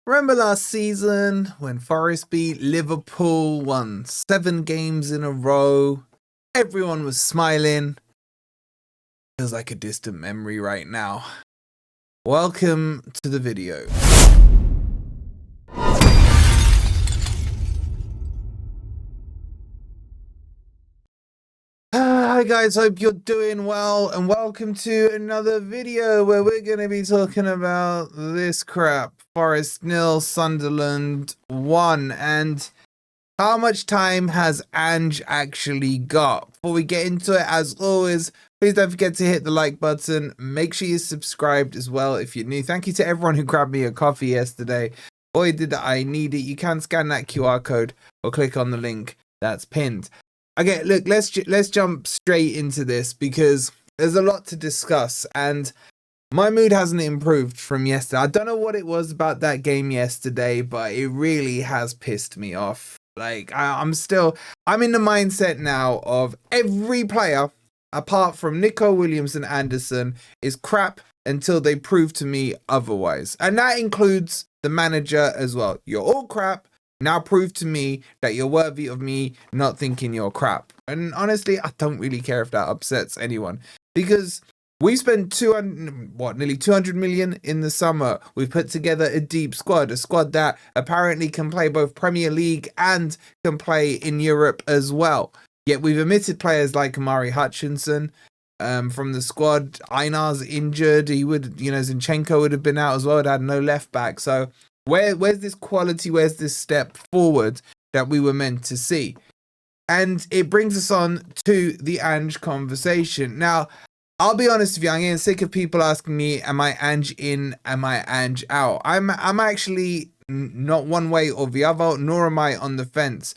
Remember last season when Forest beat Liverpool, won 7 games in a row? Everyone was smiling. Feels like a distant memory right now. Welcome to the video. Hi guys, hope you're doing well and welcome to another video where we're going to be talking about this crap. Forest 0, Sunderland 1. And how much time has Ange actually got? Before we get into it, as always, please don't forget to hit the like button. Make sure you're subscribed as well if you're new. Thank you to everyone who grabbed me a coffee yesterday. Boy, did I need it. You can scan that QR code or click on the link that's pinned. Okay, look, let's jump straight into this because there's a lot to discuss and my mood hasn't improved from yesterday. I don't know what it was about that game yesterday, but it really has pissed me off. Like, I'm in the mindset now of every player, apart from Nico Williams and Anderson, is crap until they prove to me otherwise. And that includes the manager as well. You're all crap. Now prove to me that you're worthy of me not thinking you're crap. And honestly, I don't really care if that upsets anyone. Because we spent nearly 200 million in the summer. We've put together a deep squad. A squad that apparently can play both Premier League and can play in Europe as well. Yet we've omitted players like Amari Hutchinson from the squad. Einar's injured. Zinchenko would have been out as well. It had no left back. So where's this quality? Where's this step forward that we were meant to see? And it brings us on to the Ange conversation. Now, I'll be honest with you, I'm getting sick of people asking me, am I Ange in, am I Ange out? I'm actually not one way or the other, nor am I on the fence.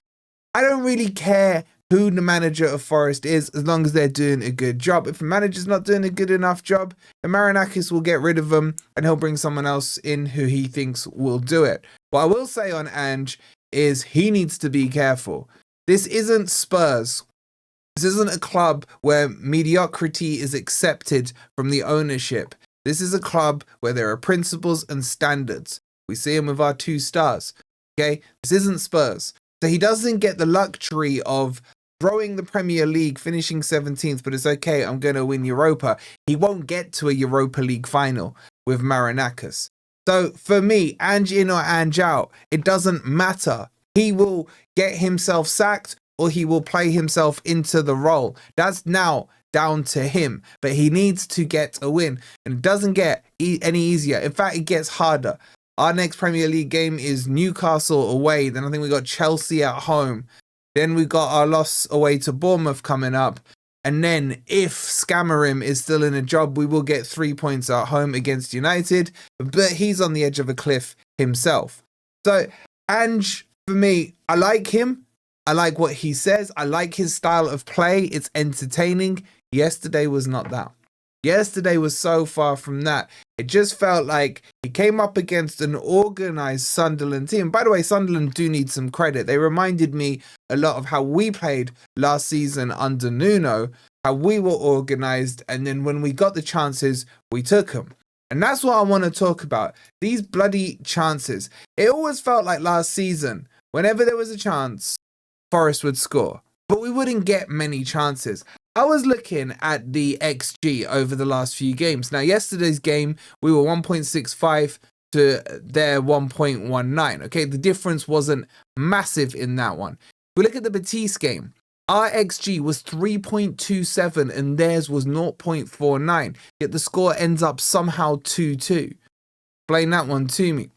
I don't really care who the manager of Forest is as long as they're doing a good job. If the manager's not doing a good enough job, then Marinakis will get rid of him and he'll bring someone else in who he thinks will do it. What I will say on Ange is he needs to be careful. This isn't Spurs. This isn't a club where mediocrity is accepted from the ownership. This is a club where there are principles and standards. We see them with our 2 stars. Okay? This isn't Spurs. So he doesn't get the luxury of throwing the Premier League, finishing 17th, but it's okay, I'm going to win Europa. He won't get to a Europa League final with Marinakis. So for me, Ange in or Ange out, it doesn't matter. He will get himself sacked or he will play himself into the role. That's now down to him. But he needs to get a win. And it doesn't get any easier. In fact, it gets harder. Our next Premier League game is Newcastle away. Then I think we got Chelsea at home. Then we got our loss away to Bournemouth coming up. And then if Scamarim is still in a job, we will get 3 points at home against United. But he's on the edge of a cliff himself. So Ange, for me, I like him. I like what he says. I like his style of play. It's entertaining. Yesterday was not that. Yesterday was so far from that. It just felt like he came up against an organised Sunderland team. By the way, Sunderland do need some credit. They reminded me a lot of how we played last season under Nuno, how we were organised, and then when we got the chances, we took them. And that's what I want to talk about. These bloody chances. It always felt like last season, whenever there was a chance, Forest would score. But we wouldn't get many chances. I was looking at the XG over the last few games. Now, yesterday's game, we were 1.65 to their 1.19. Okay, the difference wasn't massive in that one. If we look at the Betis game, our XG was 3.27 and theirs was 0.49. Yet the score ends up somehow 2-2. Explain that one to me. If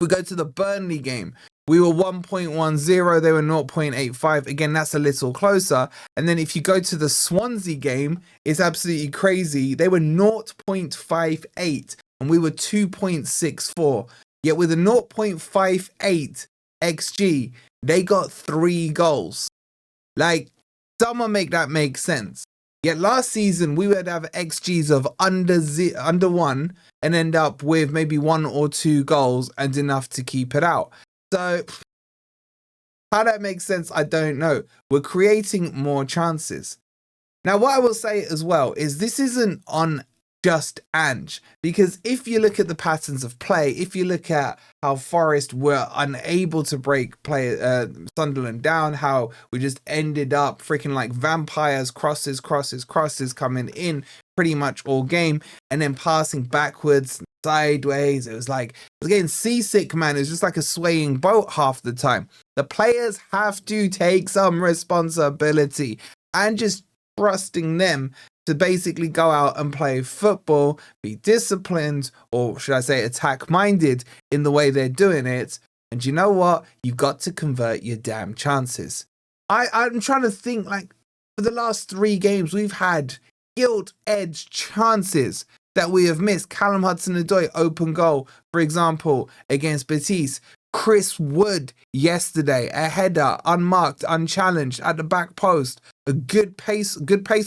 we go to the Burnley game, we were 1.10, they were 0.85. Again, that's a little closer. And then if you go to the Swansea game, it's absolutely crazy. They were 0.58 and we were 2.64. Yet with a 0.58 XG, they got 3 goals. Like, someone make that make sense. Yet last season, we would have XGs of under 1 and end up with maybe 1 or 2 goals and enough to keep it out. So, how that makes sense, I don't know. We're creating more chances. Now, what I will say as well is this isn't on just Ange. Because if you look at the patterns of play, if you look at how Forest were unable to break Sunderland down, how we just ended up freaking like vampires, crosses coming in pretty much all game, and then passing backwards, sideways. It was getting seasick, man. It was just like a swaying boat half the time. The players have to take some responsibility and just trusting them to basically go out and play football, be disciplined, or should I say attack-minded in the way they're doing it. And you know what? You've got to convert your damn chances. I'm trying to think, like, for the last 3 games, we've had gilt-edged chances that we have missed. Callum Hudson-Odoi, open goal, for example, against Betis. Chris Wood yesterday, a header, unmarked, unchallenged at the back post. A good pace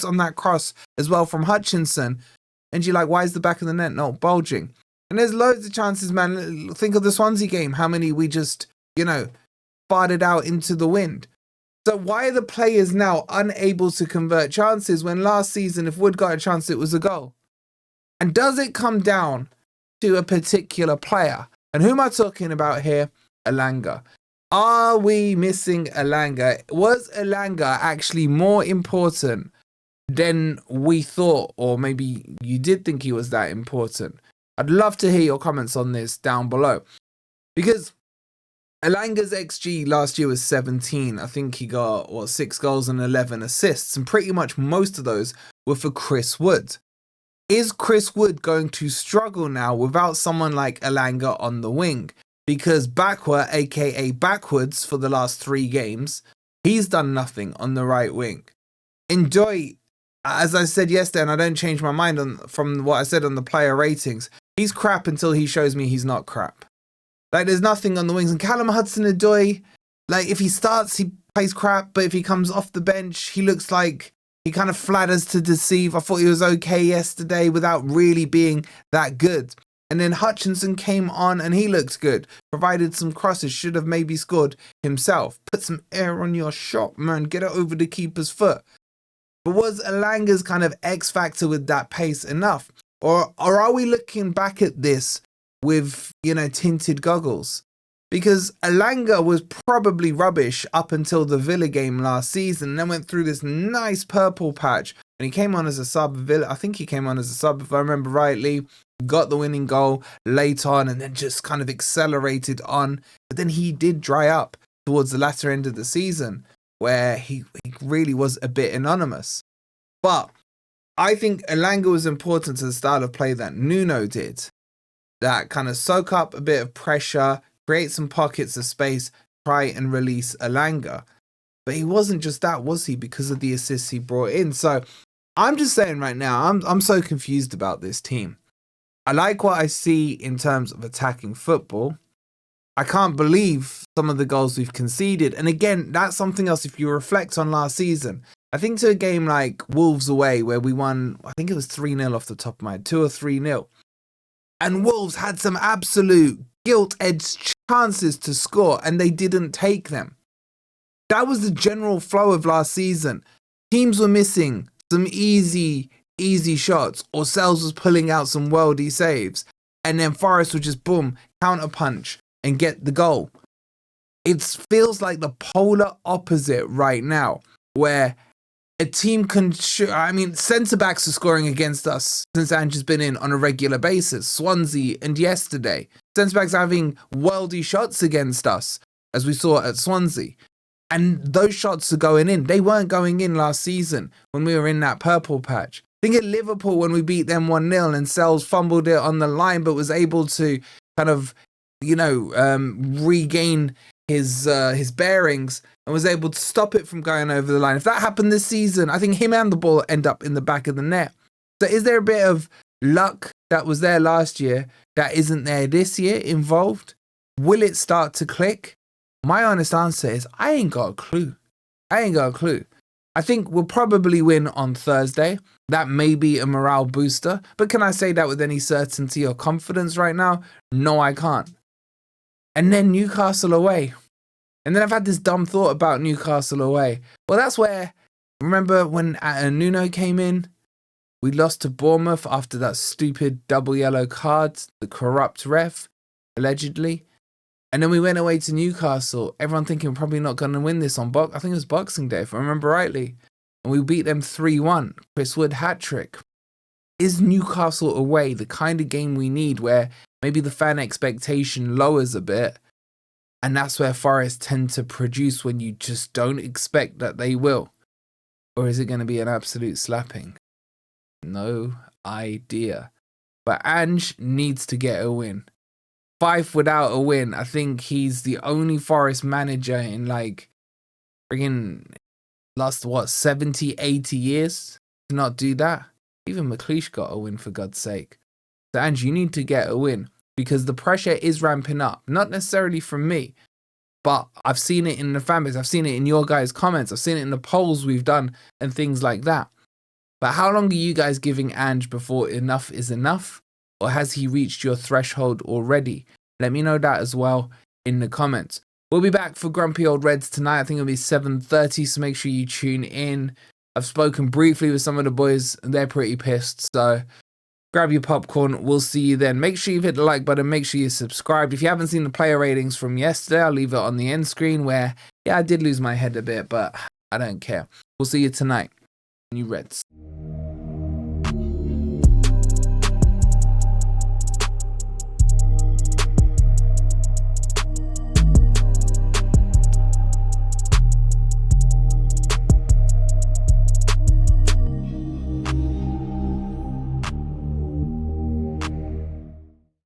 on that cross as well from Hutchinson. And you're like, why is the back of the net not bulging? And there's loads of chances, man. Think of the Swansea game, how many we just, farted out into the wind. So why are the players now unable to convert chances when last season, if Wood got a chance, it was a goal? And does it come down to a particular player? And who am I talking about here? Elanga. Are we missing Elanga? Was Elanga actually more important than we thought? Or maybe you did think he was that important? I'd love to hear your comments on this down below. Because Elanga's XG last year was 17. I think he got, 6 goals and 11 assists. And pretty much most of those were for Chris Wood. Is Chris Wood going to struggle now without someone like Elanga on the wing? Because Bakwa, aka backwards, for the last 3 games, he's done nothing on the right wing. Enjoy, as I said yesterday, and I don't change my mind from what I said on the player ratings, he's crap until he shows me he's not crap. Like, there's nothing on the wings. And Callum Hudson-Odoi, like, if he starts, he plays crap, but if he comes off the bench, he looks like he kind of flatters to deceive. I thought he was okay yesterday without really being that good. And then Hutchinson came on and he looked good. Provided some crosses, should have maybe scored himself. Put some air on your shot, man. Get it over the keeper's foot. But was Elanga's kind of X factor with that pace enough? Or are we looking back at this with, tinted goggles? Because Elanga was probably rubbish up until the Villa game last season, and then went through this nice purple patch. And he came on as a sub. I think he came on as a sub, if I remember rightly. Got the winning goal late on, and then just kind of accelerated on. But then he did dry up towards the latter end of the season, where he really was a bit anonymous. But I think Elanga was important to the style of play that Nuno did. That kind of soak up a bit of pressure, create some pockets of space, try and release Elanga. But he wasn't just that, was he? Because of the assists he brought in. So I'm just saying right now, I'm so confused about this team. I like what I see in terms of attacking football. I can't believe some of the goals we've conceded. And again, that's something else if you reflect on last season. I think to a game like Wolves away where we won, I think it was 3-0 off the top of my head, 2 or 3-0. And Wolves had some absolute gilt-edged chances to score and they didn't take them. That was the general flow of last season. Teams were missing some easy shots, or Sells was pulling out some worldy saves, and then Forest would just boom, counter punch and get the goal. It feels like the polar opposite right now, where a team can centre backs are scoring against us since Ange has been in on a regular basis. Swansea and yesterday, centre backs having worldy shots against us, as we saw at Swansea. And those shots are going in. They weren't going in last season when we were in that purple patch. Think at Liverpool when we beat them 1-0 and Sells fumbled it on the line but was able to kind of, regain his bearings and was able to stop it from going over the line. If that happened this season, I think him and the ball end up in the back of the net. So is there a bit of luck that was there last year that isn't there this year involved? Will it start to click? My honest answer is I ain't got a clue. I think we'll probably win on Thursday. That may be a morale booster. But can I say that with any certainty or confidence right now? No, I can't. And then Newcastle away. And then I've had this dumb thought about Newcastle away. Well, that's where, remember when Nuno came in? We lost to Bournemouth after that stupid double yellow card, the corrupt ref, allegedly. And then we went away to Newcastle. Everyone thinking we're probably not going to win this on I think it was Boxing Day, if I remember rightly. And we beat them 3-1. Chris Wood hat-trick. Is Newcastle away the kind of game we need where maybe the fan expectation lowers a bit, and that's where Forest tend to produce when you just don't expect that they will? Or is it going to be an absolute slapping? No idea. But Ange needs to get a win. 5 without a win. I think he's the only Forest manager in like friggin' last 70, 80 years to not do that. Even McLeish got a win, for God's sake. So Ange, you need to get a win because the pressure is ramping up. Not necessarily from me, but I've seen it in the fan base. I've seen it in your guys' comments. I've seen it in the polls we've done and things like that. But how long are you guys giving Ange before enough is enough? Or has he reached your threshold already? Let me know that as well in the comments. We'll be back for Grumpy Old Reds tonight. I think it'll be 7:30, so make sure you tune in. I've spoken briefly with some of the boys, and they're pretty pissed. So grab your popcorn. We'll see you then. Make sure you've hit the like button. Make sure you're subscribed. If you haven't seen the player ratings from yesterday, I'll leave it on the end screen where, yeah, I did lose my head a bit, but I don't care. We'll see you tonight. New Reds.